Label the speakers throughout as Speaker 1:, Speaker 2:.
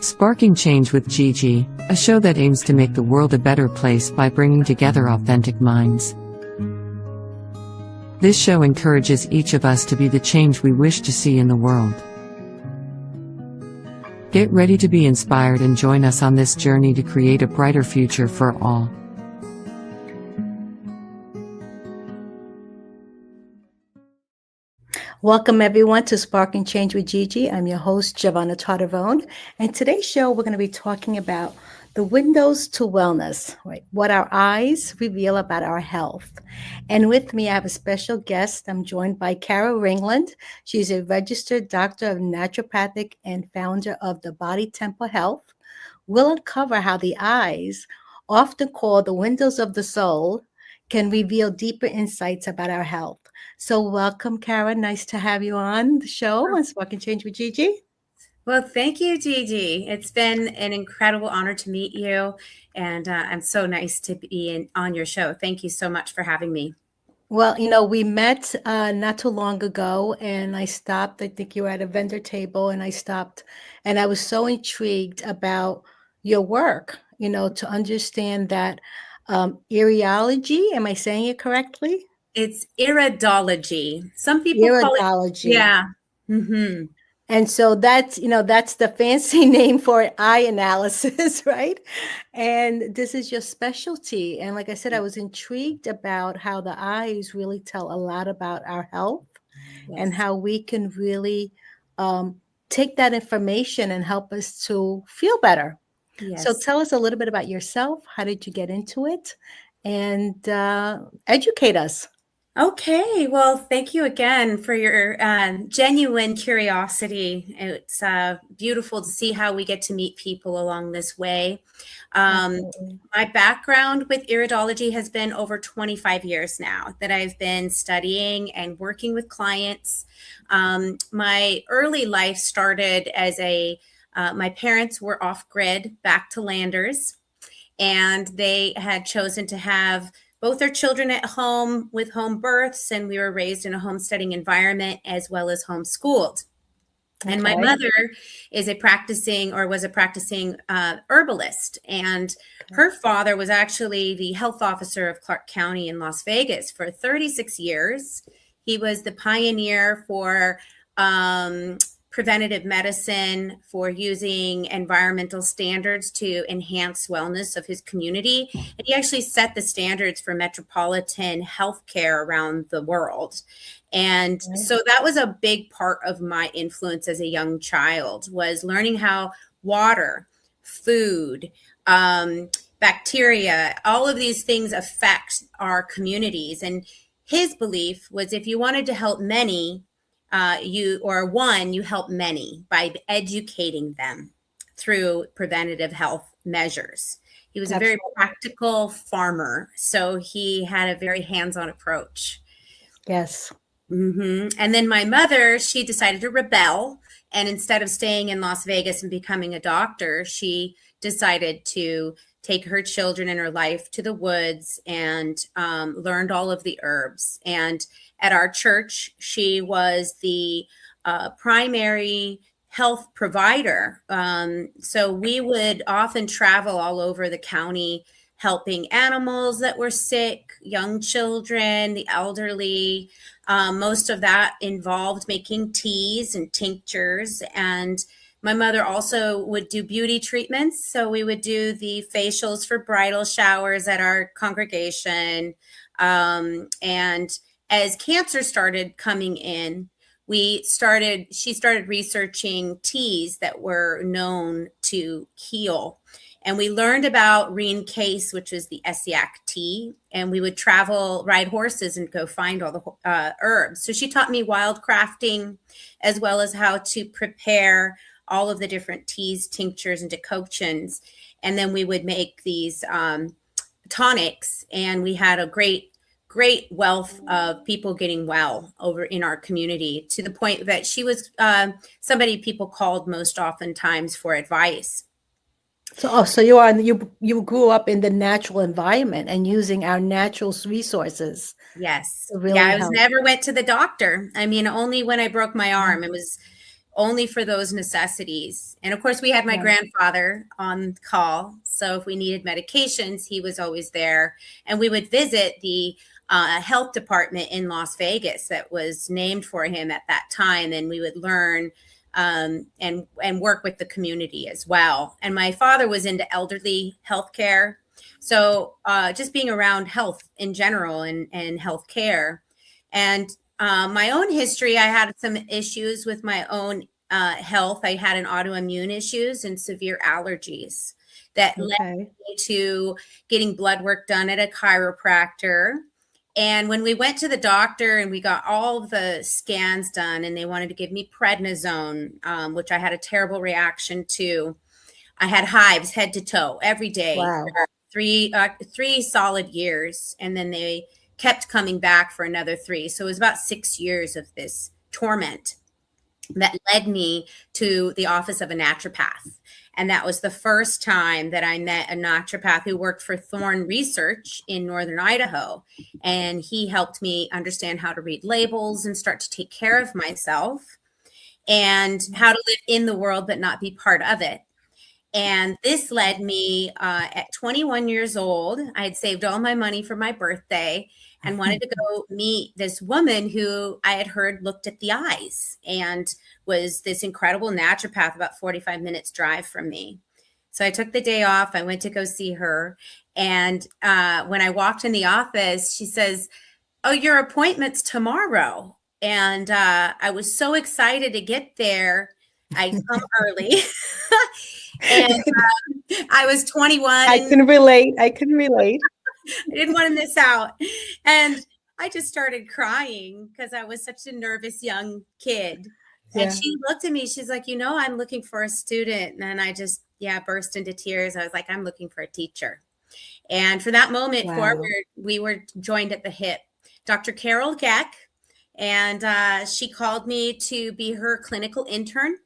Speaker 1: Sparking Change with Gigi, a show that aims to make the world a better place by bringing together authentic minds. This show encourages each of us to be the change we wish to see in the world. Get ready to be inspired and join us on this journey to create a brighter future for all.
Speaker 2: Welcome everyone to Sparking Change with Gigi. I'm your host, Giovanna Tartavone, and today's show we're going to be talking about the windows to wellness, right? What our eyes reveal about our health. And with me, I have a special guest. I'm joined by Cara Ringland. She's a registered Doctor of Naturopathic and founder of the Body Temple Health. We'll uncover how the eyes, often called the windows of the soul, can reveal deeper insights about our health. So welcome, Cara. Nice to have you on the show on Sparking Change with Gigi.
Speaker 3: Well, thank you, Gigi. It's been an incredible honor to meet you, and I'm so nice to be on your show. Thank you so much for having me.
Speaker 2: Well, we met not too long ago, and I stopped. I think you were at a vendor table, and I stopped, and I was so intrigued about your work, to understand that iridology, am I saying it correctly?
Speaker 3: It's iridology. Some people call it, yeah. Mm-hmm.
Speaker 2: And so that's the fancy name for eye analysis, right? And this is your specialty. And like I said, I was intrigued about how the eyes really tell a lot about our health. Yes. And how we can really take that information and help us to feel better. Yes. So tell us a little bit about yourself. How did you get into it? And educate us.
Speaker 3: Okay, well, thank you again for your genuine curiosity. It's beautiful to see how we get to meet people along this way. My background with iridology has been over 25 years now that I've been studying and working with clients. My early life started as my parents were off-grid, back to landers, and they had chosen to have both their children at home with home births, and we were raised in a homesteading environment as well as homeschooled. Okay. And my mother was a practicing herbalist, and her father was actually the health officer of Clark County in Las Vegas for 36 years. He was the pioneer for preventative medicine, for using environmental standards to enhance wellness of his community. And he actually set the standards for metropolitan healthcare around the world. And so that was a big part of my influence as a young child, was learning how water, food, bacteria, all of these things affect our communities. And his belief was if you wanted to help many, you help many by educating them through preventative health measures. He was a very practical farmer, so he had a very hands-on approach.
Speaker 2: Yes.
Speaker 3: Mm-hmm. And then my mother, she decided to rebel, and instead of staying in Las Vegas and becoming a doctor, she decided to take her children and her life to the woods and learned all of the herbs. And at our church, she was the primary health provider. So we would often travel all over the county, helping animals that were sick, young children, the elderly. Most of that involved making teas and tinctures. And my mother also would do beauty treatments. So we would do the facials for bridal showers at our congregation. And as cancer started coming in, she started researching teas that were known to heal. And we learned about Reen Case, which is the Essiac tea. And we would ride horses and go find all the herbs. So she taught me wild crafting, as well as how to prepare all of the different teas, tinctures, and decoctions. And then we would make these tonics. And we had a great wealth of people getting well over in our community, to the point that she was somebody people called most oftentimes for advice.
Speaker 2: So you grew up in the natural environment and using our natural resources.
Speaker 3: Yes. Really I never went to the doctor. I mean, only when I broke my arm. It was only for those necessities. And of course, we had my
Speaker 2: Right.
Speaker 3: grandfather on call. So if we needed medications, he was always there. And we would visit the health department in Las Vegas that was named for him at that time. And we would learn and work with the community as well. And my father was into elderly healthcare. So just being around health in general and healthcare. And my own history, I had some issues with my own health. I had an autoimmune issues and severe allergies that led me to getting blood work done at a chiropractor. And when we went to the doctor and we got all the scans done and they wanted to give me prednisone, which I had a terrible reaction to, I had hives head to toe every day for 3 solid years. And then they kept coming back for another 3. So it was about 6 years of this torment that led me to the office of a naturopath. And that was the first time that I met a naturopath who worked for Thorne Research in Northern Idaho. And he helped me understand how to read labels and start to take care of myself and how to live in the world, but not be part of it. And this led me at 21 years old. I had saved all my money for my birthday and wanted to go meet this woman who I had heard looked at the eyes and was this incredible naturopath about 45 minutes drive from me. So I took the day off. I went to go see her. And when I walked in the office, she says, "Oh, your appointment's tomorrow." And I was so excited to get there. I come early. And I was 21.
Speaker 2: I can relate. I
Speaker 3: didn't want to miss out. And I just started crying because I was such a nervous young kid. And she looked at me. She's like, I'm looking for a student. And I just, burst into tears. I was like, I'm looking for a teacher. And for that moment forward, we were joined at the hip. Dr. Carol Geck, and she called me to be her clinical intern.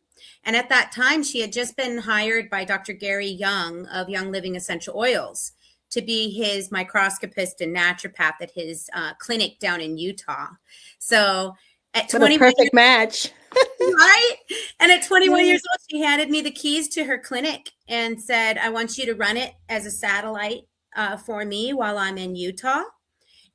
Speaker 3: And at that time, she had just been hired by Dr. Gary Young of Young Living Essential Oils to be his microscopist and naturopath at his clinic down in Utah. So at 21
Speaker 2: perfect match.
Speaker 3: Right? And at 21 years old, she handed me the keys to her clinic and said, "I want you to run it as a satellite for me while I'm in Utah,"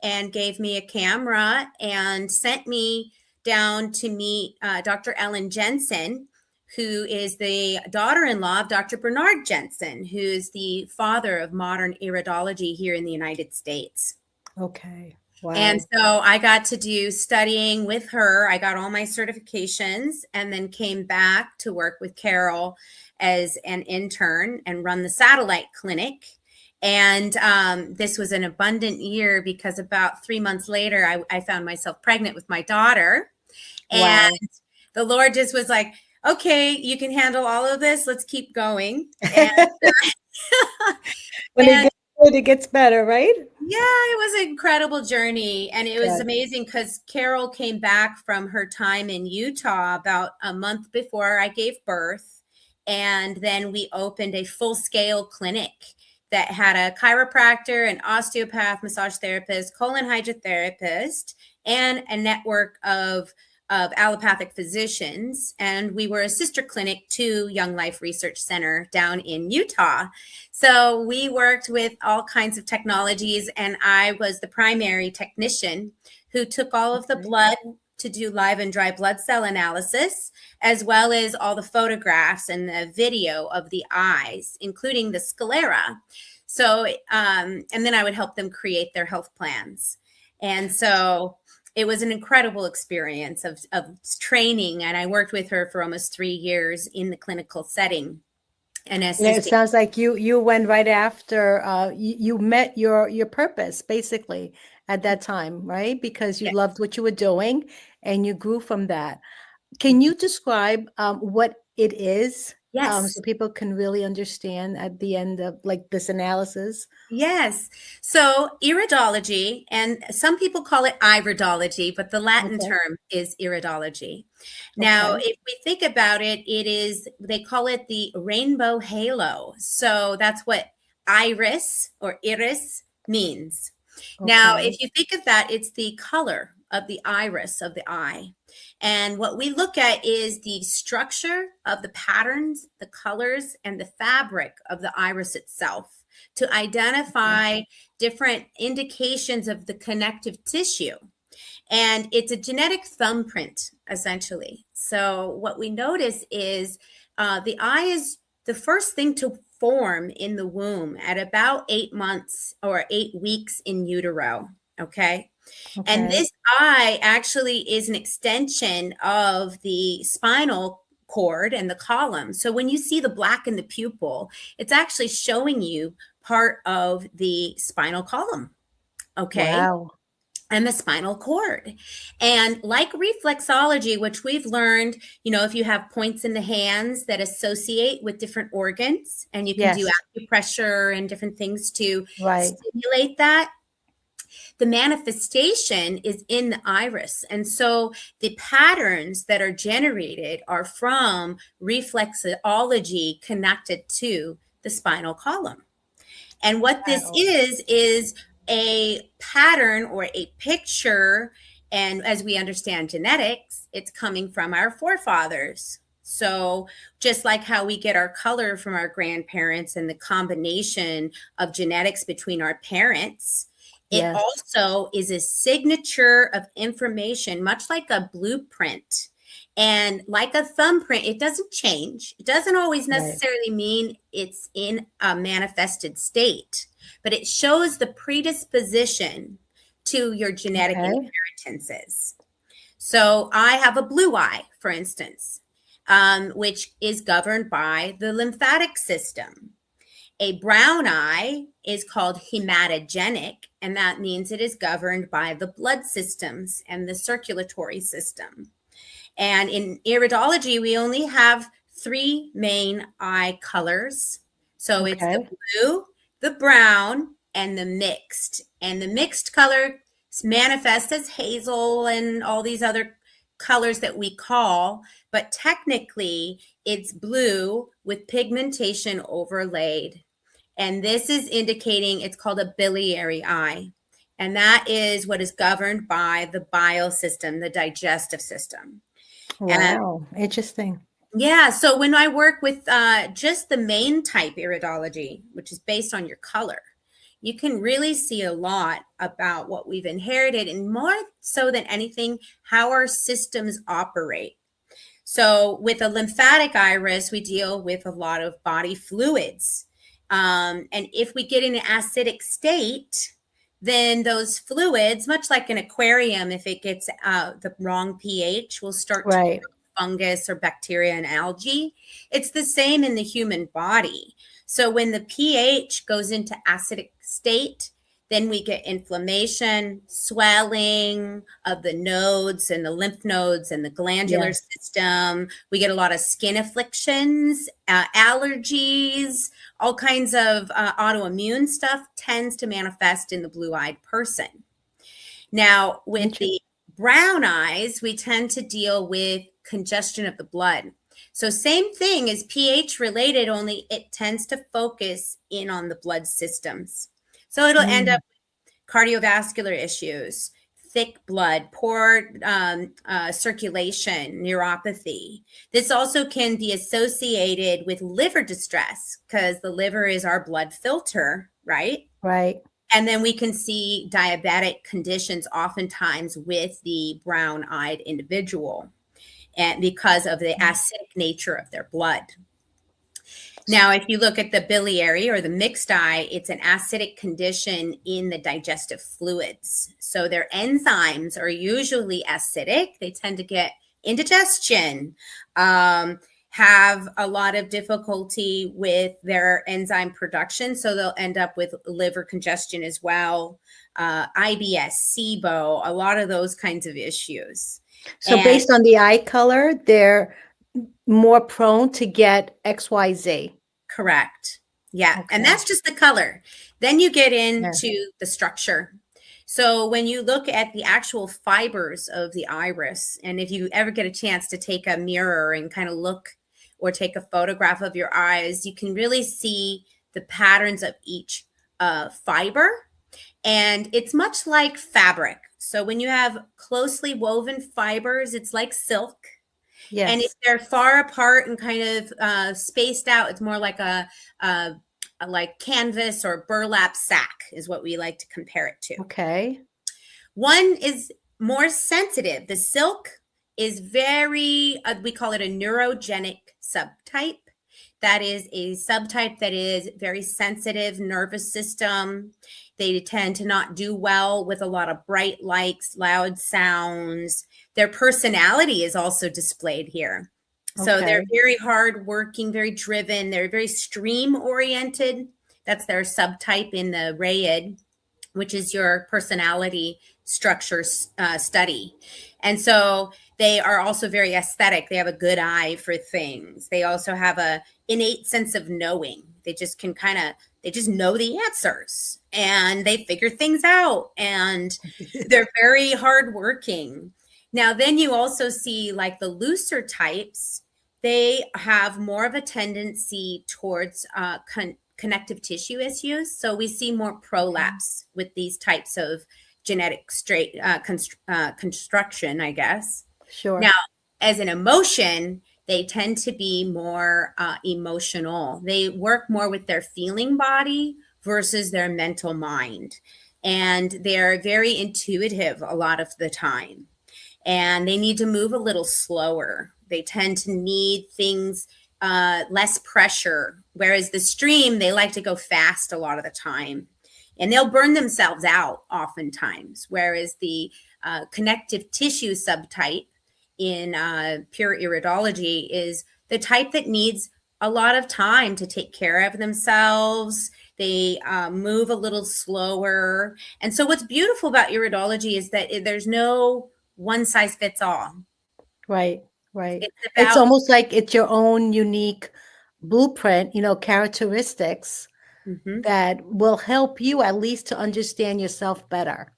Speaker 3: and gave me a camera and sent me down to meet Dr. Ellen Jensen, who is the daughter-in-law of Dr. Bernard Jensen, who's the father of modern iridology here in the United States.
Speaker 2: Okay. Wow.
Speaker 3: And so I got to do studying with her. I got all my certifications and then came back to work with Carol as an intern and run the satellite clinic. And this was an abundant year because about 3 months later, I found myself pregnant with my daughter. And the Lord just was like, "Okay, you can handle all of this. Let's keep going." And,
Speaker 2: it gets better, right?
Speaker 3: Yeah, it was an incredible journey. And it was amazing because Carol came back from her time in Utah about a month before I gave birth. And then we opened a full-scale clinic that had a chiropractor, an osteopath, massage therapist, colon hydrotherapist, and a network of allopathic physicians. And we were a sister clinic to Young Life Research Center down in Utah. So we worked with all kinds of technologies, and I was the primary technician who took all of the blood to do live and dry blood cell analysis, as well as all the photographs and the video of the eyes, including the sclera. So, and then I would help them create their health plans. And so it was an incredible experience of training. And I worked with her for almost 3 years in the clinical setting. And
Speaker 2: it sounds like you went right after you met your purpose, basically, at that time, right? Because you loved what you were doing and you grew from that. Can you describe what it is?
Speaker 3: Yes.
Speaker 2: So people can really understand at the end of like this analysis.
Speaker 3: Yes. So iridology, and some people call it iridology, but the Latin term is iridology. Now, if we think about it, they call it the rainbow halo. So that's what iris or iris means. Now, if you think of that, it's the color of the iris of the eye. And what we look at is the structure of the patterns, the colors, and the fabric of the iris itself to identify different indications of the connective tissue. And it's a genetic thumbprint, essentially. So what we notice is the eye is the first thing to form in the womb at about 8 months or 8 weeks in utero. Okay. And this eye actually is an extension of the spinal cord and the column. So when you see the black in the pupil, it's actually showing you part of the spinal column. Okay.
Speaker 2: Wow.
Speaker 3: And the spinal cord. And like reflexology, which we've learned, if you have points in the hands that associate with different organs, and you can do acupressure and different things to stimulate that, the manifestation is in the iris. And so the patterns that are generated are from reflexology connected to the spinal column. And what this is a pattern or a picture. And as we understand genetics, it's coming from our forefathers. So just like how we get our color from our grandparents and the combination of genetics between our parents, it also is a signature of information, much like a blueprint. And like a thumbprint, it doesn't change. It doesn't always necessarily mean it's in a manifested state, but it shows the predisposition to your genetic inheritances. So I have a blue eye, for instance, which is governed by the lymphatic system. A brown eye is called hematogenic, and that means it is governed by the blood systems and the circulatory system. And in iridology, we only have 3 main eye colors. So it's the blue, the brown, and the mixed. And the mixed color manifests as hazel and all these other colors that we call, but technically it's blue with pigmentation overlaid. And this is indicating it's called a biliary eye. And that is what is governed by the bile system, the digestive system.
Speaker 2: Wow, interesting.
Speaker 3: Yeah, so when I work with just the main type iridology, which is based on your color, you can really see a lot about what we've inherited, and more so than anything, how our systems operate. So with a lymphatic iris, we deal with a lot of body fluids. And if we get in an acidic state, then those fluids, much like an aquarium, if it gets the wrong pH, will start to grow fungus or bacteria and algae. It's the same in the human body. So when the pH goes into acidic state, then we get inflammation, swelling of the nodes and the lymph nodes and the glandular system. We get a lot of skin afflictions, allergies, all kinds of autoimmune stuff tends to manifest in the blue-eyed person. Now, with the brown eyes, we tend to deal with congestion of the blood. So same thing as pH related, only it tends to focus in on the blood systems. So it'll end up with cardiovascular issues, thick blood, poor circulation, neuropathy. This also can be associated with liver distress because the liver is our blood filter, right?
Speaker 2: Right.
Speaker 3: And then we can see diabetic conditions oftentimes with the brown-eyed individual, and because of the acidic nature of their blood. Now, if you look at the biliary or the mixed eye, it's an acidic condition in the digestive fluids. So their enzymes are usually acidic. They tend to get indigestion, have a lot of difficulty with their enzyme production. So they'll end up with liver congestion as well, IBS, SIBO, a lot of those kinds of issues.
Speaker 2: So based on the eye color, they're more prone to get XYZ.
Speaker 3: Correct. Yeah. Okay. And that's just the color. Then you get into the structure. So when you look at the actual fibers of the iris, and if you ever get a chance to take a mirror and kind of look or take a photograph of your eyes, you can really see the patterns of each fiber. And it's much like fabric. So when you have closely woven fibers, it's like silk. And if
Speaker 2: Yes.
Speaker 3: they're far apart and kind of spaced out, it's more like a like canvas or burlap sack is what we like to compare it to.
Speaker 2: Okay.
Speaker 3: One is more sensitive. The silk is very, we call it a neurogenic subtype. That is a subtype that is very sensitive nervous system. They tend to not do well with a lot of bright lights, loud sounds. Their personality is also displayed here. So they're
Speaker 2: Okay.
Speaker 3: very hardworking, very driven. They're very stream oriented. That's their subtype in the RAID, which is your personality structure study. And so they are also very aesthetic. They have a good eye for things. They also have a innate sense of knowing. They just can they just know the answers and they figure things out, and they're very hardworking. Now, then you also see like the looser types, they have more of a tendency towards connective tissue issues. So we see more prolapse with these types of genetic construction, I guess.
Speaker 2: Sure.
Speaker 3: Now, as an emotion, they tend to be more emotional. They work more with their feeling body versus their mental mind. And they're very intuitive a lot of the time. And they need to move a little slower. They tend to need things less pressure, whereas the stream, they like to go fast a lot of the time, and they'll burn themselves out oftentimes, whereas the connective tissue subtype in pure iridology is the type that needs a lot of time to take care of themselves. They move a little slower. And so what's beautiful about iridology is that there's no one size fits all.
Speaker 2: Right. Right.
Speaker 3: It's
Speaker 2: It's
Speaker 3: about
Speaker 2: almost like it's your own unique blueprint, characteristics
Speaker 3: Mhm.
Speaker 2: that will help you at least to understand yourself better.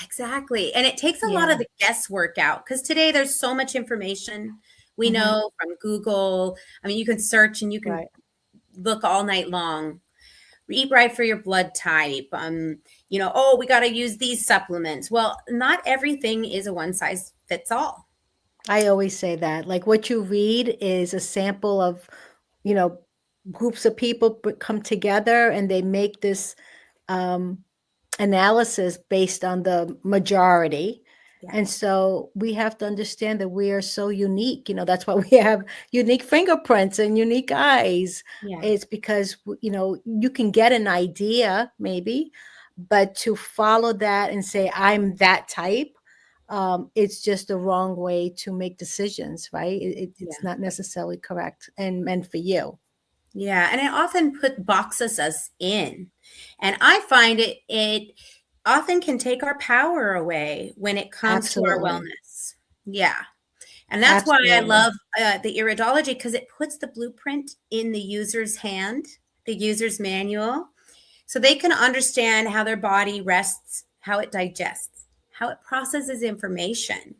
Speaker 3: Exactly. And it takes a lot
Speaker 2: Yeah.
Speaker 3: of the guesswork out because today there's so much information we
Speaker 2: Mhm.
Speaker 3: know from Google. I mean, you can search and you can
Speaker 2: Right.
Speaker 3: look all night long. Eat right for your blood type. Oh, we got to use these supplements. Well, not everything is a one size fits all.
Speaker 2: I always say that. Like what you read is a sample of, you know, groups of people come together and they make this um, analysis based on the majority.
Speaker 3: Yeah.
Speaker 2: And so we have to understand that we are so unique. That's why we have unique fingerprints and unique eyes.
Speaker 3: Yeah.
Speaker 2: It's because, you can get an idea maybe, but to follow that and say, I'm that type, it's just the wrong way to make decisions, right? It's
Speaker 3: Yeah.
Speaker 2: not necessarily correct and meant for you.
Speaker 3: Yeah. And it often boxes us in. And I find it often can take our power away when it comes to our
Speaker 2: Absolutely.
Speaker 3: wellness. Yeah. And that's why I
Speaker 2: Absolutely.
Speaker 3: love the iridology, because it puts the blueprint in the user's hand, the user's manual, so they can understand how their body rests, how it digests, how it processes information.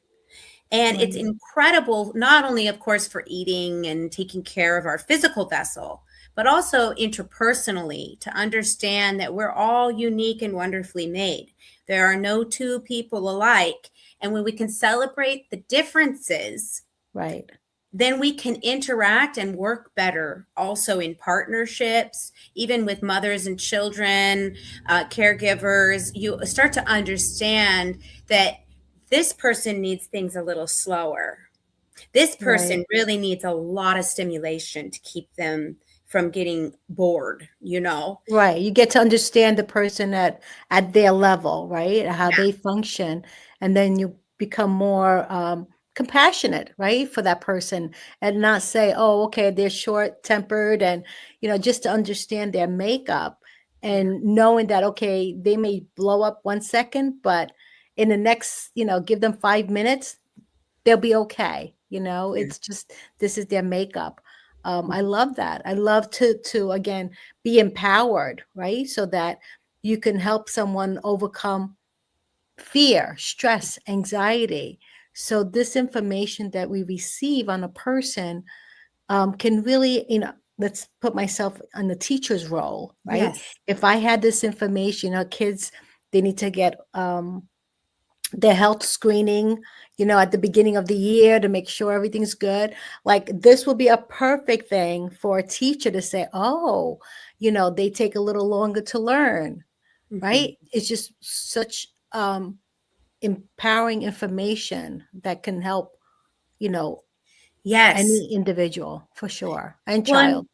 Speaker 3: And it's
Speaker 2: Right.
Speaker 3: incredible, not only, of course, for eating and taking care of our physical vessel, but also interpersonally to understand that we're all unique and wonderfully made. There are no two people alike. And when we can celebrate the differences,
Speaker 2: Right.
Speaker 3: then we can interact and work better also in partnerships, even with mothers and children, caregivers. You start to understand that this person needs things a little slower. This
Speaker 2: Right.
Speaker 3: person really needs a lot of stimulation to keep them from getting bored.
Speaker 2: Right. You get to understand the person at their level, right? How
Speaker 3: Yeah,
Speaker 2: they function. And then you become more compassionate, right, for that person and not say, oh, okay, they're short tempered and, just to understand their makeup
Speaker 3: yeah,
Speaker 2: and knowing that, okay, they may blow up 1 second, but in the next, give them 5 minutes, they'll be okay.
Speaker 3: yeah.
Speaker 2: It's just, this is their makeup. I
Speaker 3: Mhm.
Speaker 2: love that. I love to again be empowered, right? So that you can help someone overcome fear, stress, anxiety. So this information that we receive on a person can really, let's put myself on the teacher's role, right?
Speaker 3: Yes.
Speaker 2: If I had this information, kids They need to get their health screening, at the beginning of the year to make sure everything's good. Like this will be a perfect thing for a teacher to say, oh, they take a little longer to learn,
Speaker 3: Mhm.
Speaker 2: right? It's just such empowering information that can help, you know,
Speaker 3: Yes.
Speaker 2: any individual for sure, and
Speaker 3: Well,
Speaker 2: child.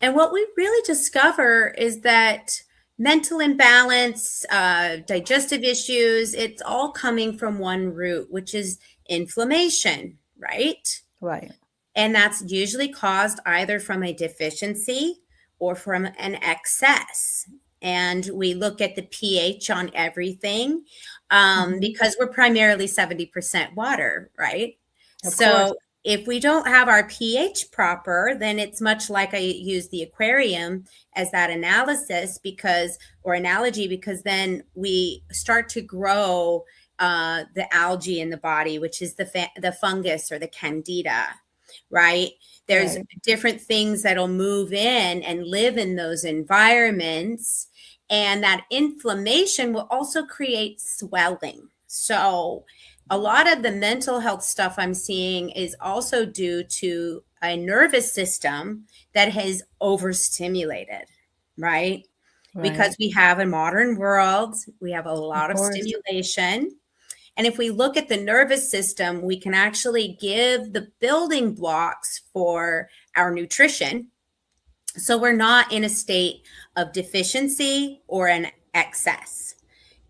Speaker 3: and what we really discover is that mental imbalance, digestive issues, it's all coming from one root, which is inflammation, right?
Speaker 2: Right.
Speaker 3: And that's usually caused either from a deficiency or from an excess. And we look at the pH on everything
Speaker 2: Mhm.
Speaker 3: because we're primarily 70% water, right?
Speaker 2: Of course.
Speaker 3: So if we don't have our pH proper, then it's much like I use the aquarium as that analysis or analogy, because then we start to grow the algae in the body, which is the fungus or the candida, right? There's
Speaker 2: Right.
Speaker 3: different things that'll move in and live in those environments. And that inflammation will also create swelling. So, a lot of the mental health stuff I'm seeing is also due to a nervous system that has overstimulated, right?
Speaker 2: Right.
Speaker 3: Because we have a modern world, we have a
Speaker 2: Of
Speaker 3: lot of
Speaker 2: course.
Speaker 3: stimulation. And if we look at the nervous system, we can actually give the building blocks for our nutrition. So we're not in a state of deficiency or an excess.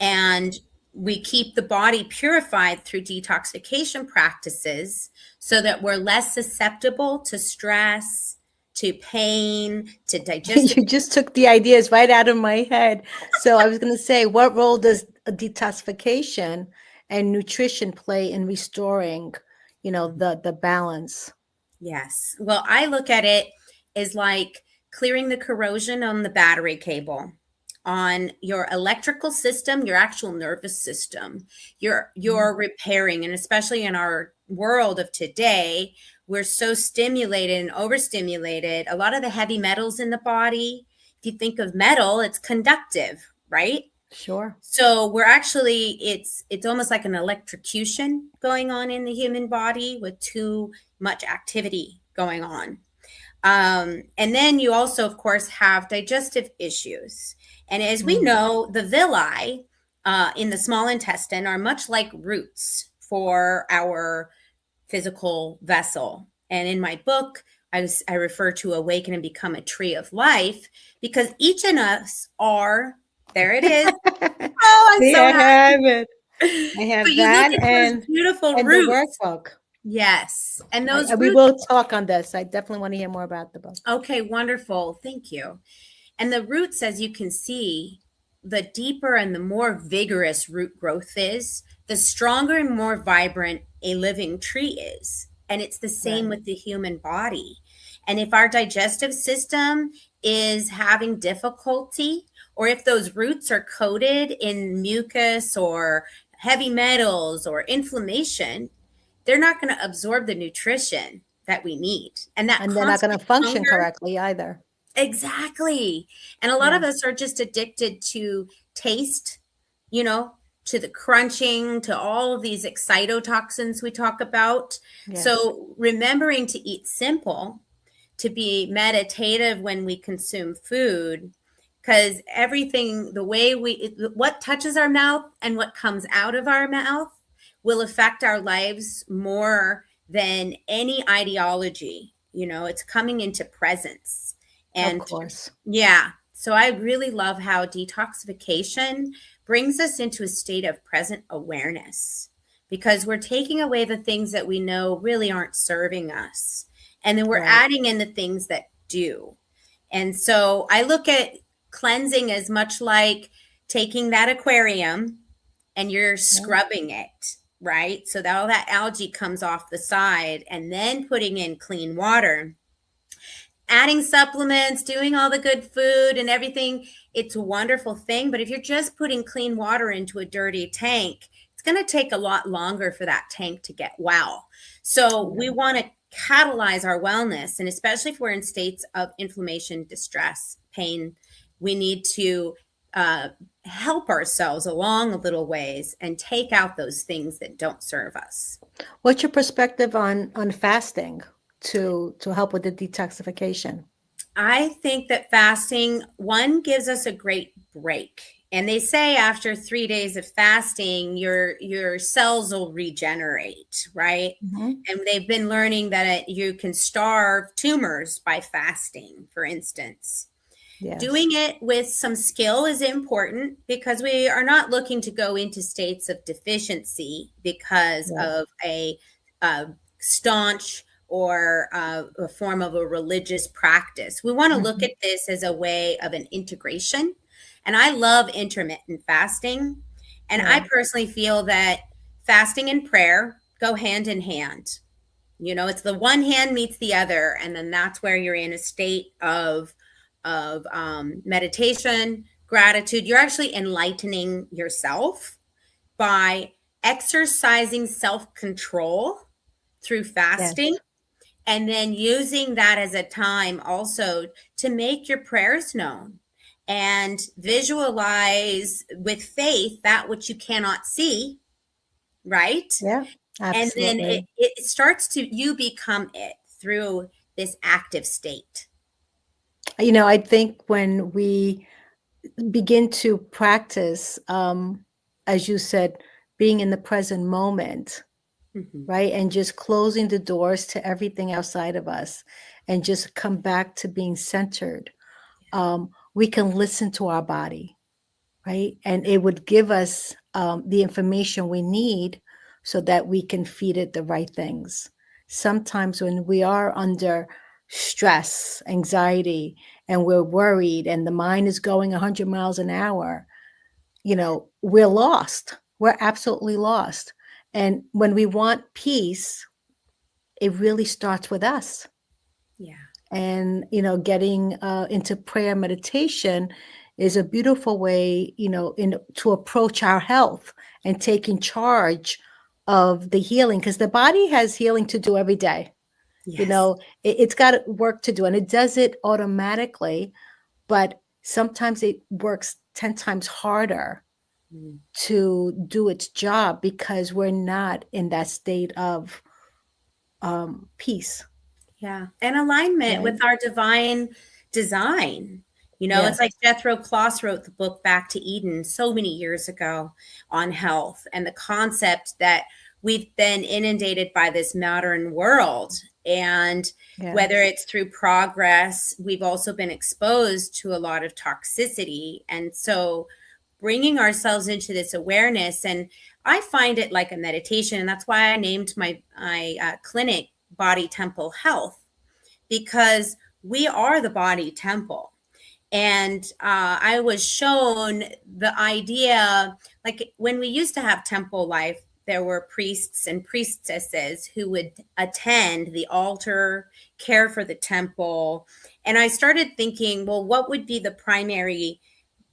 Speaker 3: And we keep the body purified through detoxification practices so that we're less susceptible to stress, to pain, to digestive.
Speaker 2: You just took the ideas right out of my head. So I was going to say, what role does a detoxification and nutrition play in restoring, the balance?
Speaker 3: Yes. Well, I look at it as like clearing the corrosion on the battery cable, on your electrical system, your actual nervous system. You're repairing, and especially in our world of today, we're so stimulated and overstimulated. A lot of the heavy metals in the body, if you think of metal, it's conductive, right?
Speaker 2: Sure.
Speaker 3: So we're actually it's almost like an electrocution going on in the human body with too much activity going on. And then you also, of course, have digestive issues. And as we
Speaker 2: Mm.
Speaker 3: know, the villi in the small intestine are much like roots for our physical vessel. And in my book, I refer to Awaken and Become a Tree of Life, because each of us are, there it is. Oh, I'm
Speaker 2: See,
Speaker 3: so
Speaker 2: I
Speaker 3: happy.
Speaker 2: have it. I
Speaker 3: But
Speaker 2: have
Speaker 3: you look
Speaker 2: that
Speaker 3: at those beautiful
Speaker 2: and the
Speaker 3: roots.
Speaker 2: workbook.
Speaker 3: Yes. And those
Speaker 2: We
Speaker 3: roots.
Speaker 2: will talk on this. I definitely want to hear more about the book.
Speaker 3: Okay, wonderful. Thank you. And the roots, as you can see, the deeper and the more vigorous root growth is, the stronger and more vibrant a living tree is. And it's the same
Speaker 2: Right.
Speaker 3: with the human body. And if our digestive system is having difficulty, or if those roots are coated in mucus or heavy metals or inflammation, they're not going to absorb the nutrition that we need. And that
Speaker 2: And they're not going
Speaker 3: constant
Speaker 2: to function
Speaker 3: hunger.
Speaker 2: correctly either.
Speaker 3: Exactly. And a lot of
Speaker 2: Yeah.
Speaker 3: us are just addicted to taste, to the crunching, to all of these excitotoxins we talk about.
Speaker 2: Yes.
Speaker 3: So remembering to eat simple, to be meditative when we consume food, because everything, what touches our mouth and what comes out of our mouth will affect our lives more than any ideology. It's coming into presence.
Speaker 2: Of
Speaker 3: And
Speaker 2: course.
Speaker 3: yeah, so I really love how detoxification brings us into a state of present awareness, because we're taking away the things that we know really aren't serving us. And then we're
Speaker 2: Right.
Speaker 3: adding in the things that do. And so I look at cleansing as much like taking that aquarium and you're
Speaker 2: Yeah.
Speaker 3: scrubbing it, right? So that all that algae comes off the side, and then putting in clean water, adding supplements, doing all the good food and everything. It's a wonderful thing. But if you're just putting clean water into a dirty tank, it's going to take a lot longer for that tank to get well. So we want to catalyze our wellness. And especially if we're in states of inflammation, distress, pain, we need to help ourselves along a little ways and take out those things that don't serve us.
Speaker 2: What's your perspective on fasting to help with the detoxification?
Speaker 3: I think that fasting, one, gives us a great break. And they say after 3 days of fasting, your cells will regenerate, right?
Speaker 2: Mhm.
Speaker 3: And they've been learning that you can starve tumors by fasting, for instance.
Speaker 2: Yes.
Speaker 3: Doing it with some skill is important because we are not looking to go into states of deficiency because
Speaker 2: Right.
Speaker 3: of a staunch or a form of a religious practice. We want to look
Speaker 2: Mhm.
Speaker 3: at this as a way of an integration. And I love intermittent fasting. And I
Speaker 2: Right.
Speaker 3: personally feel that fasting and prayer go hand in hand. You know, it's the one hand meets the other, and then that's where you're in a state of meditation, gratitude. You're actually enlightening yourself by exercising self-control through fasting,
Speaker 2: Yes.
Speaker 3: and then using that as a time also to make your prayers known and visualize with faith that which you cannot see, right?
Speaker 2: Yeah.
Speaker 3: And then
Speaker 2: Absolutely.
Speaker 3: it starts to, you become it through this active state.
Speaker 2: I think when we begin to practice, as you said, being in the present moment,
Speaker 3: Mhm.
Speaker 2: right? And just closing the doors to everything outside of us and just come back to being centered, we can listen to our body, right? And it would give us the information we need so that we can feed it the right things. Sometimes when we are under stress, anxiety, and we're worried and the mind is going 100 miles an hour, we're lost. We're absolutely lost. And when we want peace, it really starts with us.
Speaker 3: Yeah.
Speaker 2: And, getting into prayer meditation is a beautiful way, to approach our health and taking charge of the healing, because the body has healing to do every day.
Speaker 3: Yes.
Speaker 2: It's got work to do, and it does it automatically, but sometimes it works 10 times harder
Speaker 3: Mm.
Speaker 2: to do its job because we're not in that state of peace,
Speaker 3: Yeah. And alignment
Speaker 2: right?
Speaker 3: with our divine design. You know, it's
Speaker 2: Yes.
Speaker 3: like Jethro Kloss wrote the book Back to Eden so many years ago on health and the concept that we've been inundated by this modern world. And whether
Speaker 2: Yes.
Speaker 3: it's through progress, we've also been exposed to a lot of toxicity. And so bringing ourselves into this awareness, and I find it like a meditation. And that's why I named my clinic Body Temple Health, because we are the body temple. And I was shown the idea, like when we used to have temple life, there were priests and priestesses who would attend the altar, care for the temple. And I started thinking, well, what would be the primary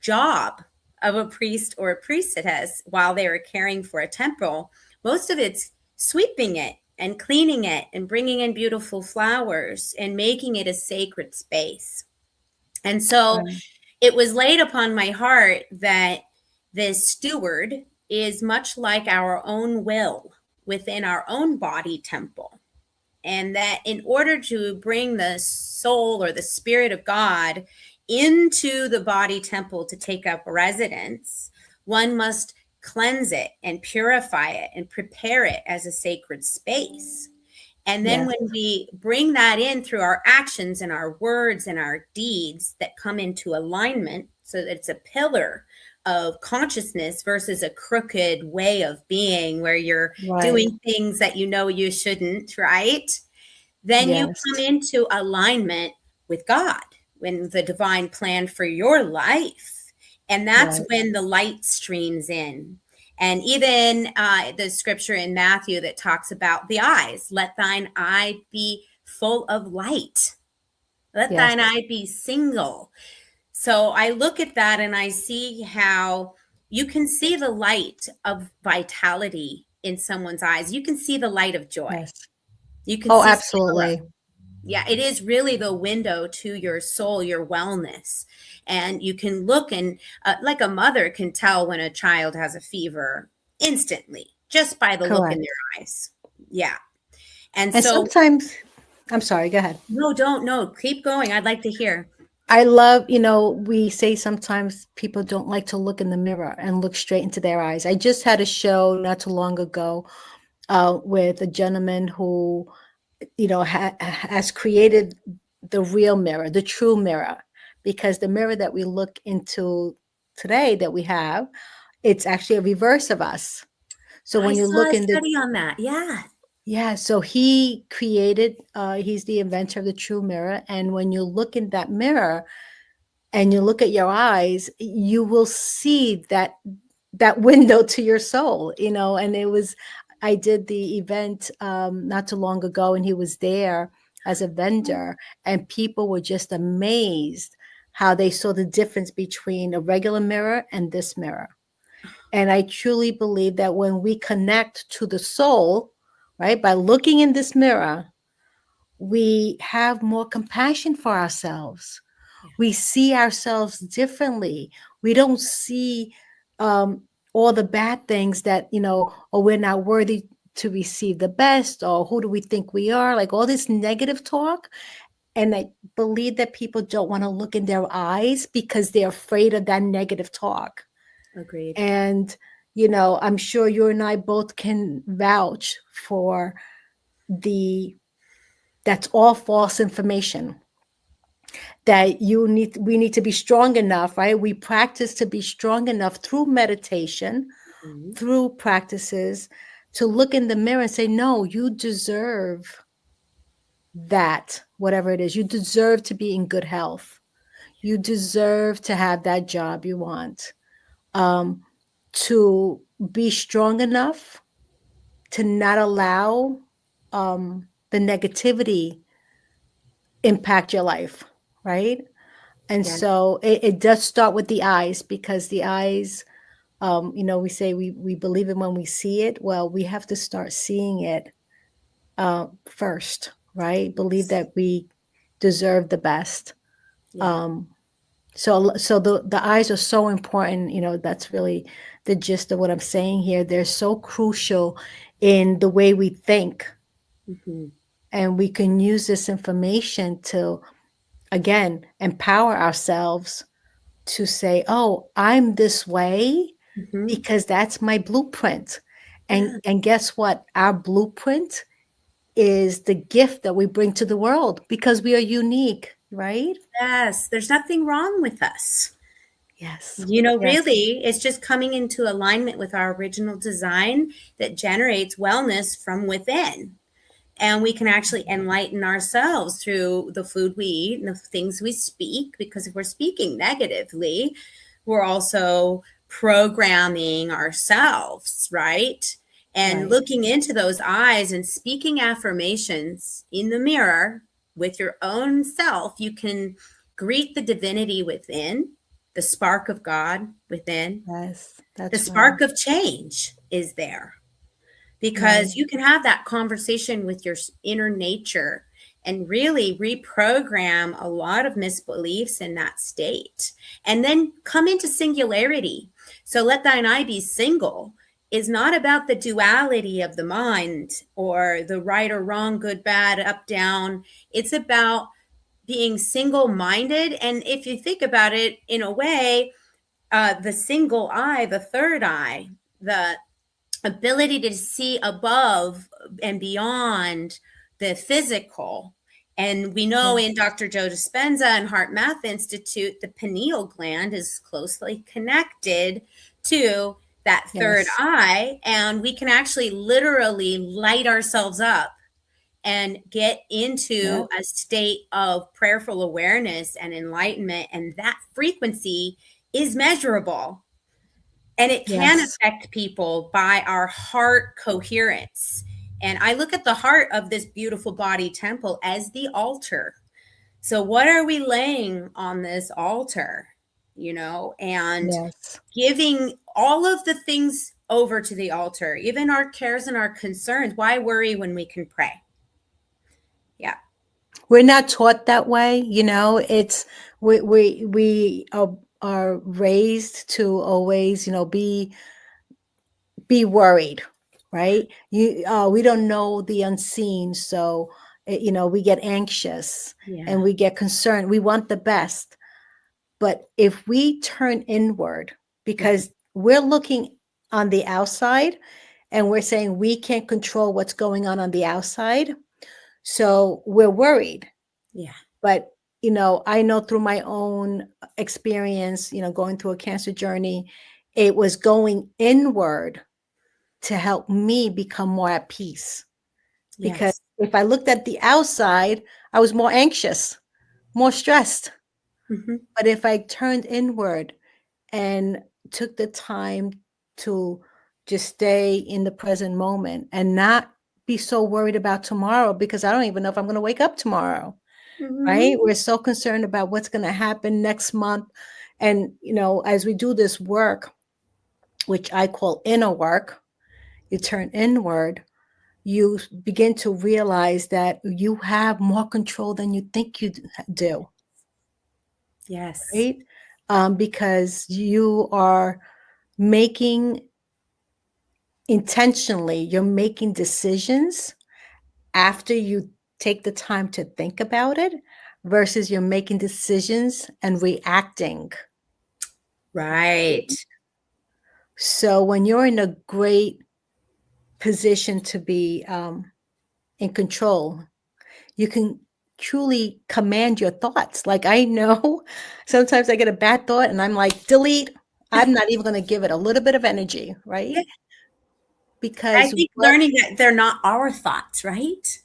Speaker 3: job of a priest or a priestess while they were caring for a temple? Most of it's sweeping it and cleaning it and bringing in beautiful flowers and making it a sacred space. And so
Speaker 2: Right.
Speaker 3: it was laid upon my heart that this steward is much like our own will within our own body temple. And that in order to bring the soul or the spirit of God into the body temple to take up residence, one must cleanse it and purify it and prepare it as a sacred space. And then
Speaker 2: Yes.
Speaker 3: when we bring that in through our actions and our words and our deeds that come into alignment, so that it's a pillar of consciousness versus a crooked way of being where you're
Speaker 2: Right.
Speaker 3: doing things that you know you shouldn't, right? Then you
Speaker 2: Yes.
Speaker 3: come into alignment with God, when the divine plan for your life. And that's
Speaker 2: Right.
Speaker 3: when the light streams in. And even the scripture in Matthew that talks about the eyes, let thine eye be full of light. Let
Speaker 2: Yes.
Speaker 3: thine eye be single. So I look at that and I see how you can see the light of vitality in someone's eyes. You can see the light of joy.
Speaker 2: Yes.
Speaker 3: You can
Speaker 2: Oh,
Speaker 3: see sorrow.
Speaker 2: absolutely.
Speaker 3: Yeah, it is really the window to your soul, your wellness. And you can look and like a mother can tell when a child has a fever instantly just by the look in
Speaker 2: Correct.
Speaker 3: their eyes. Yeah. And
Speaker 2: And
Speaker 3: so,
Speaker 2: sometimes, I'm sorry, go ahead.
Speaker 3: no, don't, no, keep going. I'd like to hear.
Speaker 2: I love, we say sometimes people don't like to look in the mirror and look straight into their eyes. I just had a show not too long ago with a gentleman who, has created the real mirror, the true mirror, because the mirror that we look into today that we have, it's actually a reverse of us. So
Speaker 3: I
Speaker 2: when you
Speaker 3: saw
Speaker 2: look
Speaker 3: a
Speaker 2: in the
Speaker 3: study on that. Yeah.
Speaker 2: Yeah, so he created, he's the inventor of the true mirror. And when you look in that mirror and you look at your eyes, you will see that window to your soul, and I did the event not too long ago, and he was there as a vendor, and people were just amazed how they saw the difference between a regular mirror and this mirror. And I truly believe that when we connect to the soul, right, by looking in this mirror, we have more compassion for ourselves.
Speaker 3: Yeah.
Speaker 2: We see ourselves differently. We don't see all the bad things that, or we're not worthy to receive the best, or who do we think we are? Like all this negative talk. And I believe that people don't want to look in their eyes because they're afraid of that negative talk.
Speaker 3: Agreed.
Speaker 2: And, I'm sure you and I both can vouch for that's all false information. That we need to be strong enough, right? We practice to be strong enough through meditation,
Speaker 3: Mhm.
Speaker 2: through practices, to look in the mirror and say, no, you deserve that, whatever it is. You deserve to be in good health. You deserve to have that job you want. To be strong enough to not allow the negativity impact your life, right? And
Speaker 3: Yeah.
Speaker 2: so it does start with the eyes, because the eyes, we say we believe it when we see it. Well, we have to start seeing it first, right? Believe that we deserve the best.
Speaker 3: Yeah.
Speaker 2: So the eyes are so important. That's really the gist of what I'm saying here. They're so crucial in the way we think.
Speaker 3: Mhm.
Speaker 2: And we can use this information to, again, empower ourselves to say, oh, I'm this way
Speaker 3: Mhm.
Speaker 2: because that's my blueprint.
Speaker 3: Yeah.
Speaker 2: And guess what? Our blueprint is the gift that we bring to the world because we are unique, right?
Speaker 3: Yes. There's nothing wrong with us.
Speaker 2: Yes. Yes.
Speaker 3: Really, it's just coming into alignment with our original design that generates wellness from within. And we can actually enlighten ourselves through the food we eat and the things we speak, because if we're speaking negatively, we're also programming ourselves, right? And
Speaker 2: Right.
Speaker 3: looking into those eyes and speaking affirmations in the mirror with your own self, you can greet the divinity within, the spark of God within.
Speaker 2: Yes.
Speaker 3: The
Speaker 2: That's right.
Speaker 3: spark of change is there,
Speaker 2: Right.
Speaker 3: because you can have that conversation with your inner nature and really reprogram a lot of misbeliefs in that state, and then come into singularity. So let thine eye be single is not about the duality of the mind or the right or wrong, good, bad, up, down. It's about being single-minded. And if you think about it in a way, the single eye, the third eye, the ability to see above and beyond the physical. And we know in
Speaker 2: Yes.
Speaker 3: Dr. Joe Dispenza and Heart Math Institute, the pineal gland is closely connected to that third
Speaker 2: Yes.
Speaker 3: eye. And we can actually literally light ourselves up and get
Speaker 2: Yeah.
Speaker 3: into a state of prayerful awareness and enlightenment. And that frequency is measurable. And it can
Speaker 2: Yes.
Speaker 3: affect people by our heart coherence. And I look at the heart of this beautiful body temple as the altar. So, what are we laying on this altar? And
Speaker 2: Yes.
Speaker 3: giving all of the things over to the altar, even our cares and our concerns. Why worry when we can pray? Yeah.
Speaker 2: we're not taught that way. It's we are raised to always, be worried, right? We don't know the unseen, so we get anxious
Speaker 3: Yeah.
Speaker 2: and we get concerned. We want the best. But if we turn inward, because we're looking on the outside and we're saying we can't control what's going on the outside, so we're worried.
Speaker 3: Yeah.
Speaker 2: But I know through my own experience, going through a cancer journey, it was going inward to help me become more at peace. Because
Speaker 3: Yes.
Speaker 2: if I looked at the outside, I was more anxious, more stressed.
Speaker 3: Hmm.
Speaker 2: But if I turned inward and took the time to just stay in the present moment and not be so worried about tomorrow, because I don't even know if I'm going to wake up tomorrow,
Speaker 3: Hmm.
Speaker 2: right? We're so concerned about what's going to happen next month. And, as we do this work, which I call inner work, you turn inward, you begin to realize that you have more control than you think you do,
Speaker 3: Yes.
Speaker 2: right? Because you are making intentionally, you're making decisions after you take the time to think about it versus you're making decisions and reacting.
Speaker 3: Right.
Speaker 2: So when you're in a great position to be in control, you can truly command your thoughts. Like, I know sometimes I get a bad thought and I'm like, delete. I'm not even going to give it a little bit of energy, right?
Speaker 3: Yeah. I
Speaker 2: Because
Speaker 3: think learning that they're not our thoughts, right?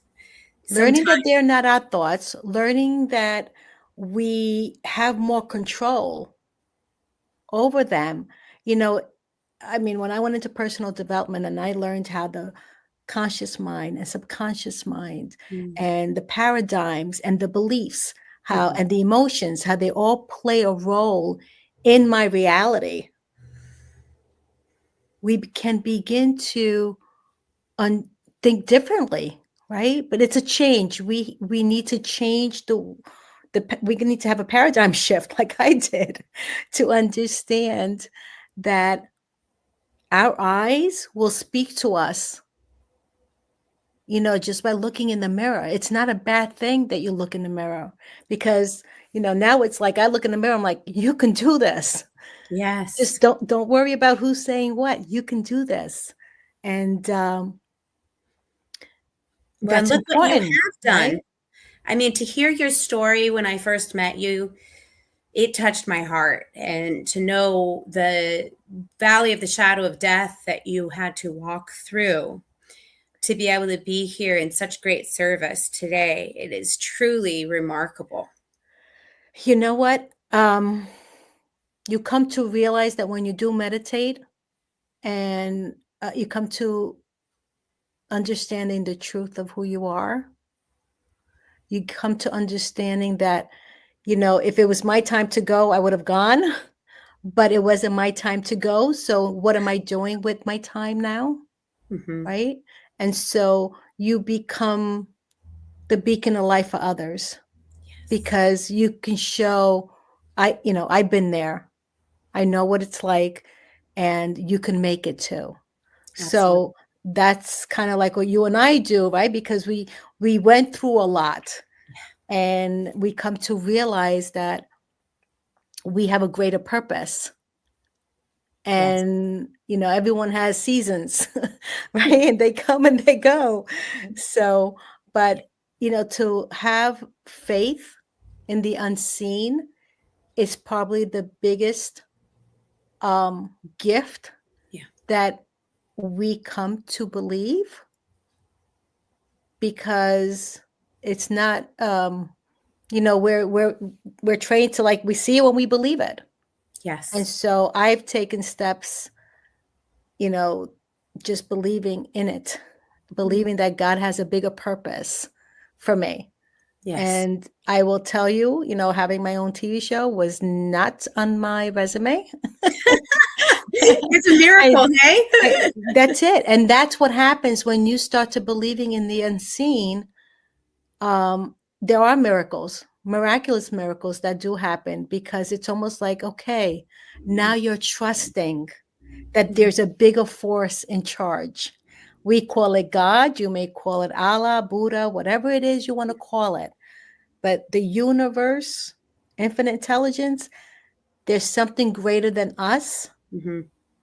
Speaker 2: learning
Speaker 3: Sometimes.
Speaker 2: that they're not our thoughts, learning that we have more control over them. You know, I mean, when I went into personal development and I learned how the conscious mind and subconscious mind
Speaker 3: Mm.
Speaker 2: and the paradigms and the beliefs, how
Speaker 3: Mhm.
Speaker 2: and the emotions, how they all play a role in my reality, we can begin to think differently, right? But it's a change. We need to change we need to have a paradigm shift, like I did, to understand that our eyes will speak to us, just by looking in the mirror. It's not a bad thing that you look in the mirror, because now it's like I look in the mirror, I'm like, you can do this.
Speaker 3: Yes.
Speaker 2: Just don't worry about who's saying what. You can do this. And
Speaker 3: Well, and
Speaker 2: that's
Speaker 3: look what you
Speaker 2: important,
Speaker 3: have
Speaker 2: right?
Speaker 3: done. I mean, to hear your story when I first met you, it touched my heart. And to know the valley of the shadow of death that you had to walk through to be able to be here in such great service today, it is truly remarkable.
Speaker 2: You know what? You come to realize that when you do meditate and you come to understanding the truth of who you are, you come to understanding that, if it was my time to go, I would have gone, but it wasn't my time to go. So what am I doing with my time now?
Speaker 3: Hmm.
Speaker 2: Right? And so you become the beacon of light for others,
Speaker 3: Yes.
Speaker 2: because you can show, I've been there. I know what it's like, and you can make it too.
Speaker 3: Absolutely.
Speaker 2: So that's kind of like what you and I do, right? Because we went through a lot, and we come to realize that we have a greater purpose.
Speaker 3: Yes.
Speaker 2: And everyone has seasons, right? And they come and they go. So, but to have faith in the unseen is probably the biggest gift
Speaker 3: Yeah.
Speaker 2: that we come to believe, because it's not we're trained to, like, we see it when we believe it. And
Speaker 3: Yes.
Speaker 2: so I've taken steps, you know just believing in it,
Speaker 3: Mm.
Speaker 2: believing that God has a bigger purpose for me.
Speaker 3: Yes.
Speaker 2: And I will tell you, having my own TV show was not on my resume.
Speaker 3: It's a
Speaker 2: I
Speaker 3: miracle, hey?
Speaker 2: That's it. And that's what happens when you start to believing in the unseen. there are miracles, miraculous miracles that do happen, because it's almost like, okay, now you're trusting that there's a bigger force in charge. We call it God, you may call it Allah, Buddha, whatever it is you want to call it. But the universe, infinite intelligence, there's something greater than us
Speaker 3: Mm-hmm.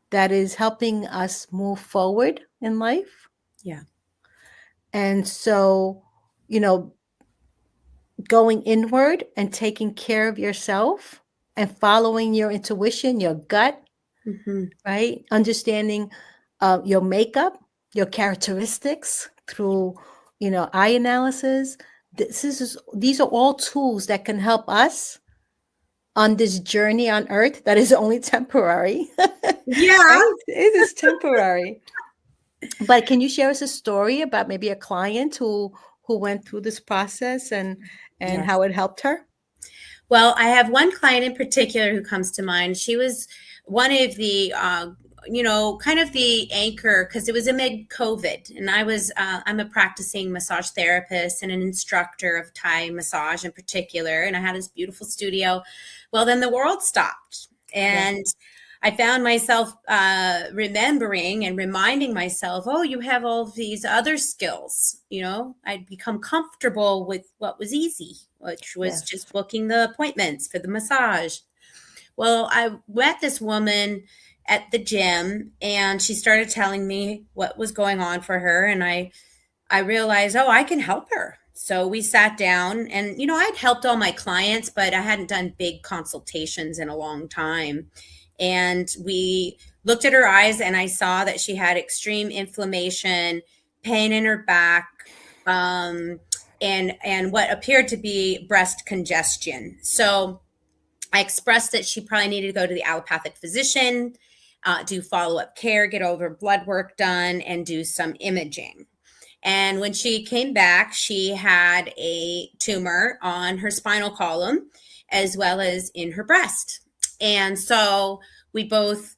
Speaker 2: that is helping us move forward in life.
Speaker 3: Yeah.
Speaker 2: And so, you know, going inward and taking care of yourself and following your intuition, your gut,
Speaker 3: Mm-hmm.
Speaker 2: right? Understanding your makeup, your characteristics through, eye analysis. These are all tools that can help us on this journey on earth that is only temporary.
Speaker 3: Yeah.
Speaker 2: Right? It is temporary. But can you share us a story about maybe a client who went through this process and
Speaker 3: Yes.
Speaker 2: how it helped her?
Speaker 3: Well, I have one client in particular who comes to mind. She was one of the, kind of the anchor, because it was amid COVID, and I'm a practicing massage therapist and an instructor of Thai massage in particular, and I had this beautiful studio. Well, then the world stopped, and I found myself remembering and reminding myself, oh, you have all these other skills. I'd become comfortable with what was easy, which was just booking the appointments for the massage. Well, I met this woman at the gym, and she started telling me what was going on for her. And I realized, oh, I can help her. So we sat down, and, I'd helped all my clients, but I hadn't done big consultations in a long time. And we looked at her eyes, and I saw that she had extreme inflammation, pain in her back, and what appeared to be breast congestion. So I expressed that she probably needed to go to the allopathic physician, do follow-up care, get all of her blood work done, and do some imaging. And when she came back, she had a tumor on her spinal column as well as in her breast. And so we both,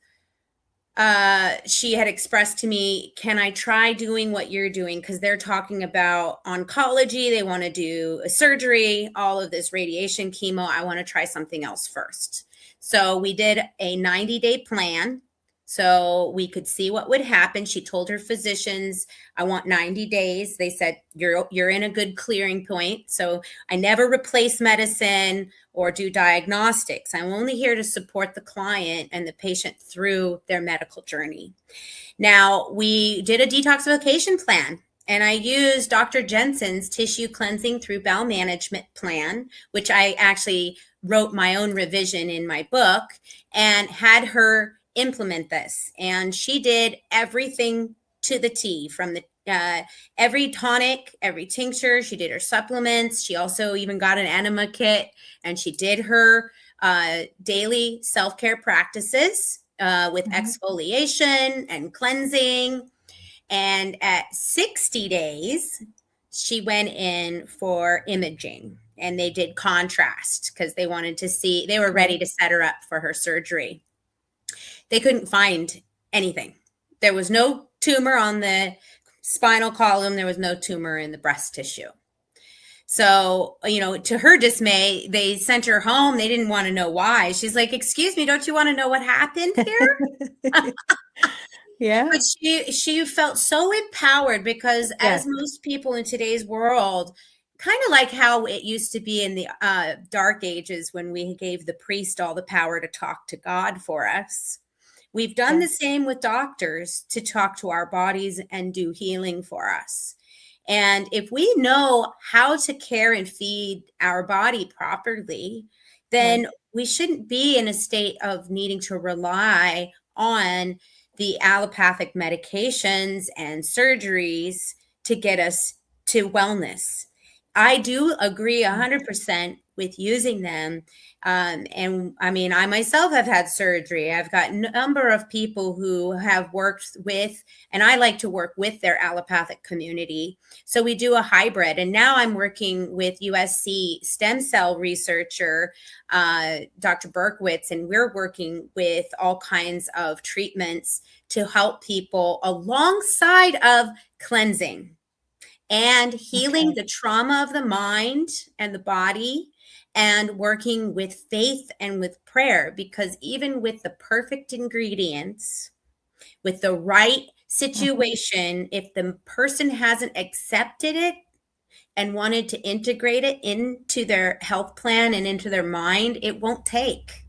Speaker 3: she had expressed to me, can I try doing what you're doing? Because they're talking about oncology. They want to do a surgery, all of this radiation, chemo. I want to try something else first. So we did a 90-day plan so we could see what would happen. She told her physicians, I want 90 days. They said, you're in a good clearing point. So I never replace medicine or do diagnostics. I'm only here to support the client and the patient through their medical journey. Now, we did a detoxification plan, and I used Dr. Jensen's tissue cleansing through bowel management plan, which I actually wrote my own revision in my book, and had her implement this. And she did everything to the T, from the every tonic, every tincture. She did her supplements. She also even got an enema kit, and she did her daily self-care practices with exfoliation and cleansing. And at 60 days, she went in for imaging, and they did contrast because they wanted to see, they were ready to set her up for her surgery. They couldn't find anything. There was no tumor on the spinal column. There was no tumor in the breast tissue. So, to her dismay, they sent her home. They didn't want to know why. She's like, excuse me, don't you want to know what happened here?
Speaker 2: Yeah.
Speaker 3: But she felt so empowered because as most people in today's world, kind of like how it used to be in the dark ages when we gave the priest all the power to talk to God for us. We've done the same with doctors to talk to our bodies and do healing for us. And if we know how to care and feed our body properly, then we shouldn't be in a state of needing to rely on the allopathic medications and surgeries to get us to wellness. I do agree 100% with using them. And I mean, I myself have had surgery. I've got a number of people who have worked with, and I like to work with their allopathic community. So we do a hybrid. And now I'm working with USC stem cell researcher, Dr. Berkowitz, and we're working with all kinds of treatments to help people alongside of cleansing and healing
Speaker 2: Okay.
Speaker 3: the trauma of the mind and the body, and working with faith and with prayer, because even with the perfect ingredients, with the right
Speaker 2: Mhm.
Speaker 3: situation, if the person hasn't accepted it and wanted to integrate it into their health plan and into their mind, it won't take.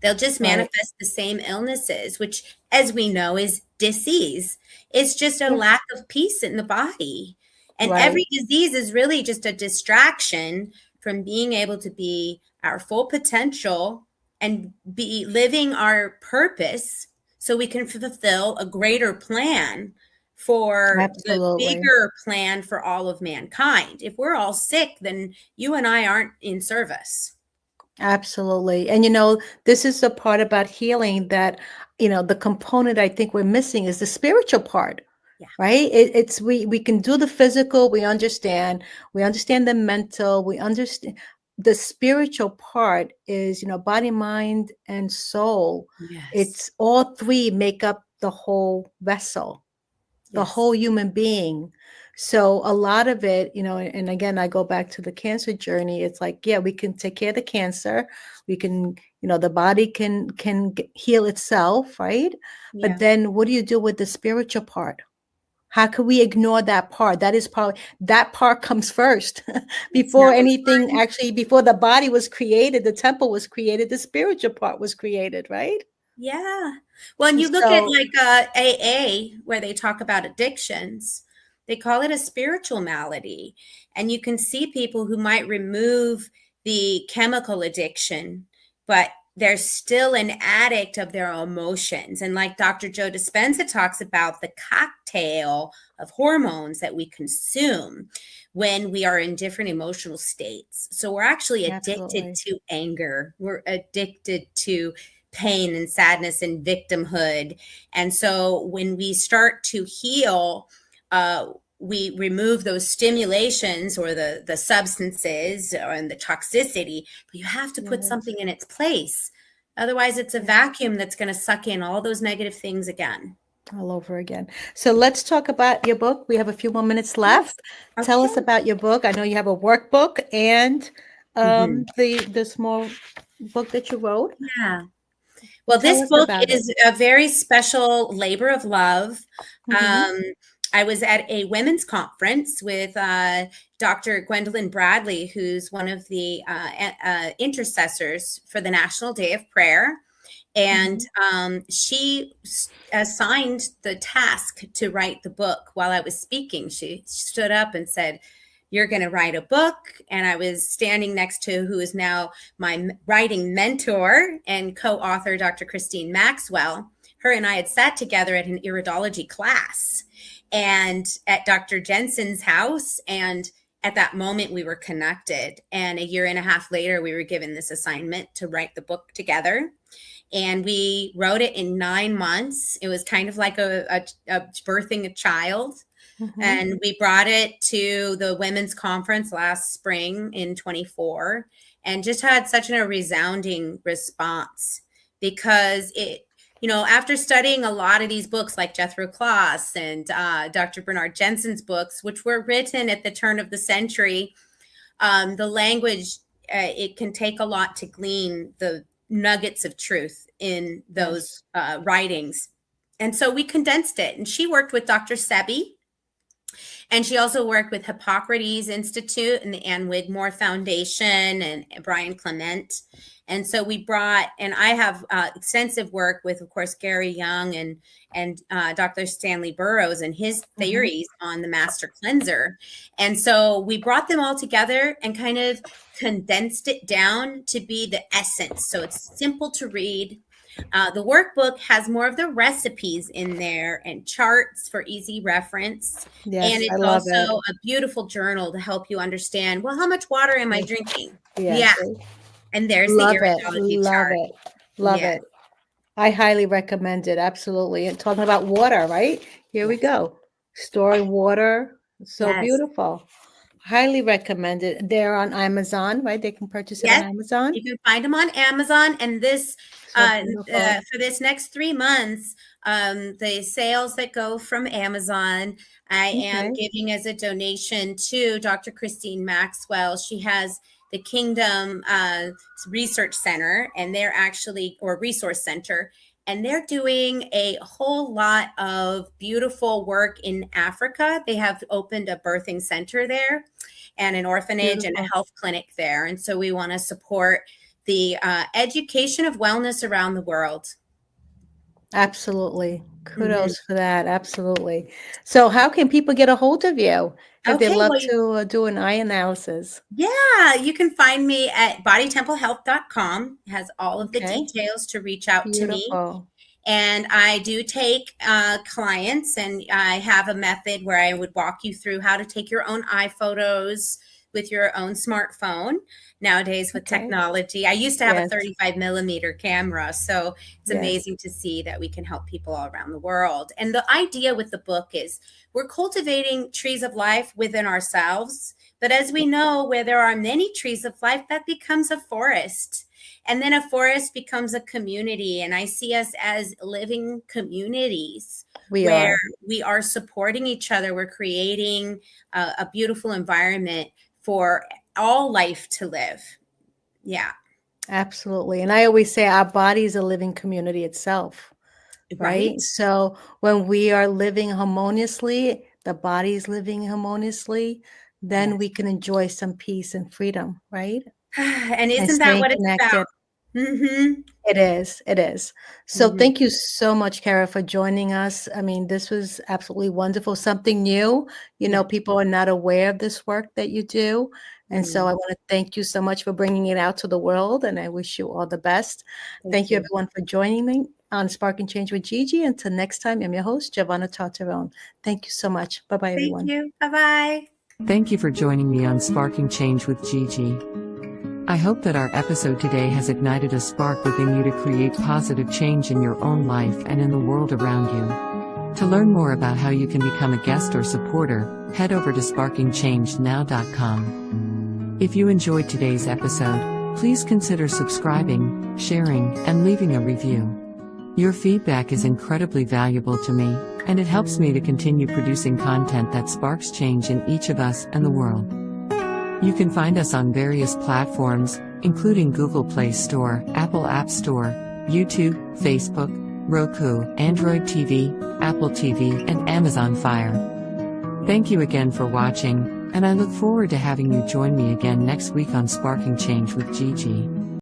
Speaker 3: They'll just
Speaker 2: Right.
Speaker 3: manifest the same illnesses, which, as we know, is disease. It's just a
Speaker 2: Yeah.
Speaker 3: lack of peace in the body. And
Speaker 2: Right.
Speaker 3: every disease is really just a distraction from being able to be our full potential and be living our purpose, so we can fulfill a greater plan, for the
Speaker 2: Absolutely.
Speaker 3: bigger plan for all of mankind. If we're all sick, then you and I aren't in service.
Speaker 2: Absolutely. And this is the part about healing that, the component I think we're missing is the spiritual part,
Speaker 3: Yeah.
Speaker 2: right? It's we can do the physical, we understand the mental, we understand the spiritual part is, body, mind, and soul.
Speaker 3: Yes.
Speaker 2: It's all three make up the whole vessel, the whole
Speaker 3: Yes.
Speaker 2: human being. So a lot of it, and again, I go back to the cancer journey. It's like, yeah, we can take care of the cancer. We can, the body can heal itself, right? But
Speaker 3: Yeah.
Speaker 2: then what do you do with the spiritual part? How can we ignore that part? That part comes first.
Speaker 3: It's
Speaker 2: Before
Speaker 3: number
Speaker 2: anything,
Speaker 3: one.
Speaker 2: actually, before the body was created, the temple was created, the spiritual part was created, right?
Speaker 3: Yeah. Well, and you look at
Speaker 2: So
Speaker 3: like AA, where they talk about addictions, they call it a spiritual malady. And you can see people who might remove the chemical addiction, but they're still an addict of their emotions. And like Dr. Joe Dispenza talks about, the cocktail of hormones that we consume when we are in different emotional states. So we're actually addicted
Speaker 2: absolutely.
Speaker 3: to anger. We're addicted to pain and sadness and victimhood. And so when we start to heal, we remove those stimulations or the substances and the toxicity, but you have to put
Speaker 2: Yes.
Speaker 3: something in its place. Otherwise, it's a
Speaker 2: Yeah.
Speaker 3: vacuum that's going to suck in all those negative things again.
Speaker 2: All over again. So let's talk about your book. We have a few more minutes
Speaker 3: Yes.
Speaker 2: left. Tell
Speaker 3: Okay.
Speaker 2: us about your book. I know you have a workbook and
Speaker 3: Mhm.
Speaker 2: the small book that you wrote.
Speaker 3: Yeah. Well,
Speaker 2: Tell
Speaker 3: this
Speaker 2: us
Speaker 3: book
Speaker 2: about it.
Speaker 3: is a very special labor of love.
Speaker 2: Hmm.
Speaker 3: Um, I was at a women's conference with Dr. Gwendolyn Bradley, who's one of the intercessors for the National Day of Prayer. And
Speaker 2: Hmm.
Speaker 3: she assigned the task to write the book while I was speaking. She stood up and said, "You're going to write a book." And I was standing next to who is now my writing mentor and co-author, Dr. Christine Maxwell. Her and I had sat together at an iridology class and at Dr. Jensen's house. And at that moment, we were connected. And a year and a half later, we were given this assignment to write the book together. And we wrote it in 9 months. It was kind of like a birthing a child.
Speaker 2: Hmm.
Speaker 3: And we brought it to the women's conference last spring in 24, and just had such a resounding response, because after studying a lot of these books like Jethro Kloss and Dr. Bernard Jensen's books, which were written at the turn of the century, the language, it can take a lot to glean the nuggets of truth in
Speaker 2: Yes.
Speaker 3: those writings. And so we condensed it. And she worked with Dr. Sebi, and she also worked with Hippocrates Institute and the Ann Wigmore Foundation and Brian Clement. And so and I have extensive work with, of course, Gary Young and Dr. Stanley Burroughs and his
Speaker 2: Hmm.
Speaker 3: theories on the master cleanser. And so we brought them all together and kind of condensed it down to be the essence. So it's simple to read. The workbook has more of the recipes in there and charts for easy reference. And
Speaker 2: Yes, I
Speaker 3: it's
Speaker 2: love
Speaker 3: also
Speaker 2: it.
Speaker 3: a beautiful journal to help you understand, well, how much water am I
Speaker 2: Yes.
Speaker 3: drinking? Yeah.
Speaker 2: Yes.
Speaker 3: And there's the
Speaker 2: Love it.
Speaker 3: iridology
Speaker 2: Love
Speaker 3: chart.
Speaker 2: it. Love
Speaker 3: Yeah.
Speaker 2: it. I highly recommend it. Absolutely. And talking about water, right? Here we
Speaker 3: Yes.
Speaker 2: go. Storing water. So
Speaker 3: Yes.
Speaker 2: beautiful. Highly recommend it. They're on Amazon, right? They can purchase it on
Speaker 3: Yes.
Speaker 2: Amazon.
Speaker 3: You can find them on Amazon. And this,
Speaker 2: So beautiful.
Speaker 3: for this next 3 months, the sales that go from Amazon. I am giving as a donation to Dr. Christine Maxwell. She has the Kingdom Research Center, and they're actually, or Resource Center, and they're doing a whole lot of beautiful work in Africa. They have opened a birthing center there and an orphanage and a health clinic there. And so we want to support the education of wellness around the world.
Speaker 2: Absolutely. Kudos for that. Absolutely. So how can people get a hold of you if they'd love to do an eye analysis?
Speaker 3: Yeah, you can find me at bodytemplehealth.com. It has all of the details to reach out to me. And I do take clients, and I have a method where I would walk you through how to take your own eye photos with your own smartphone nowadays with technology. I used to have a 35 millimeter camera, so it's amazing to see that we can help people all around the world. And the idea with the book is we're cultivating trees of life within ourselves. But as we know, where there are many trees of life, that becomes a forest. And then a forest becomes a community. And I see us as living communities where we are supporting each other. We're creating a beautiful environment for all life to live. Yeah.
Speaker 2: Absolutely. And I always say our body is a living community itself, right? So when we are living harmoniously, the body is living harmoniously, then we can enjoy some peace and freedom, right?
Speaker 3: And isn't that what it's about?
Speaker 2: It is. It is. So thank you so much, Cara, for joining us. I mean, this was absolutely wonderful. Something new. You know, people are not aware of this work that you do. And so I want to thank you so much for bringing it out to the world. And I wish you all the best. Thank you, everyone, for joining me on Spark and Change with Gigi. Until next time, I'm your host, Giovanna Tartarone. Thank you so much. Bye-bye, everyone.
Speaker 3: Thank you. Bye-bye.
Speaker 1: Thank you for joining me on Sparking Change with Gigi. I hope that our episode today has ignited a spark within you to create positive change in your own life and in the world around you. To learn more about how you can become a guest or supporter, head over to sparkingchangenow.com. If you enjoyed today's episode, please consider subscribing, sharing, and leaving a review. Your feedback is incredibly valuable to me, and it helps me to continue producing content that sparks change in each of us and the world. You can find us on various platforms, including Google Play Store, Apple App Store, YouTube, Facebook, Roku, Android TV, Apple TV, and Amazon Fire. Thank you again for watching, and I look forward to having you join me again next week on Sparking Change with Gigi.